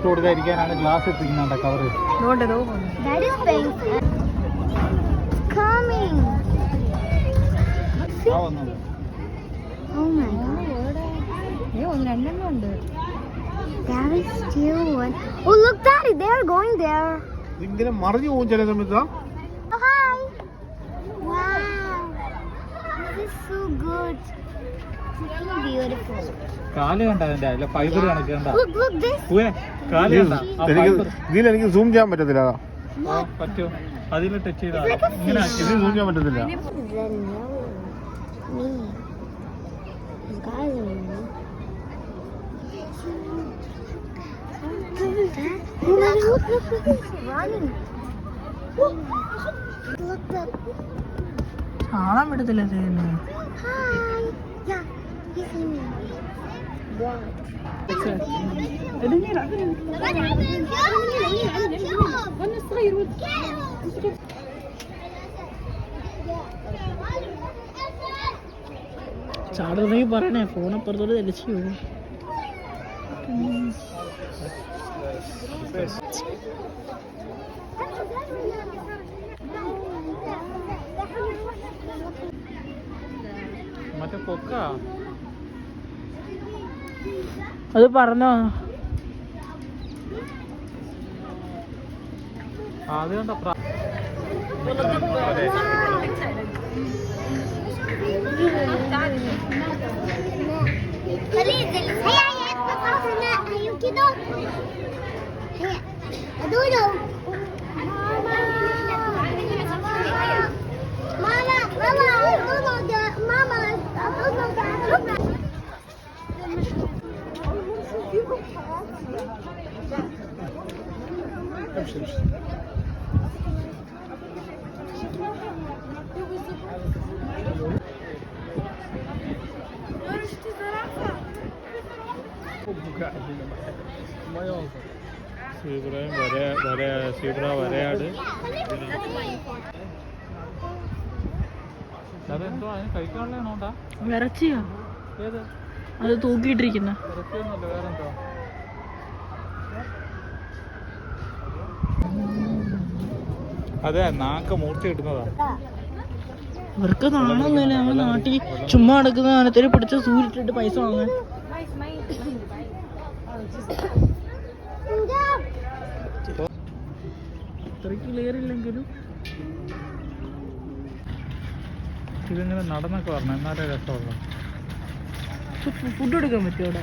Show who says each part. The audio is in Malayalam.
Speaker 1: കൊടുക്കാതിരിക്കാനാണ് ഗ്ലാസ് എത്തിക്കുന്നുണ്ട് കവറ്. ഇങ്ങനെ മറിഞ്ഞു പോകും ചില സമയത്ത്. കാല് കണ്ട അതിന്റെ ഫൈബർ കണക്കണ്ട. ഇതിലെനിക്ക് സൂം ചെയ്യാൻ പറ്റത്തില്ല. പറ്റുമോ? അതിൽ ടച്ച് ചെയ്താൽ ഇങ്ങനെ ഇത് സൂം ചെയ്യാൻ പറ്റത്തില്ല.
Speaker 2: കാണാൻ പറ്റത്തില്ല. ചാടുന്നെങ്കിൽ പറയണേ, ഫോണപ്പുറത്തോട് തെളിച്ചു പോകും.
Speaker 1: മറ്റേ കൊക്ക
Speaker 2: അത് പറഞ്ഞോ?
Speaker 1: അത് കണ്ട വരയാട്. അതെന്തോ അതിന് കഴിക്കാനുള്ളതാണോണ്ടാ?
Speaker 2: ഇറച്ചിയാ
Speaker 1: ഏത്?
Speaker 2: അത് തൂക്കിയിട്ടിരിക്കുന്ന
Speaker 1: ഇറച്ചിയൊന്നുമല്ല, വേറെന്തോ. അതെ, നാക്ക് മൂർച്ച കിട്ടുന്നതാ.
Speaker 2: ഇവർക്ക് നാണൊന്നുമില്ല. ഞങ്ങൾ നാട്ടിൽ ചുമ്മാ നടക്കുന്ന സാധനത്തിൽ പിടിച്ച സൂര്യട്ടിട്ട് പൈസ വാങ്ങാൻ. അത്രയ്ക്ക് ക്ലിയർ ഇല്ലെങ്കിലും
Speaker 1: ഇതിങ്ങനെ നടന്നൊക്കെ പറഞ്ഞു, എന്നാലേ രസമുള്ളൂ.
Speaker 2: ഫുഡ് എടുക്കാൻ പറ്റുമോ അവിടെ?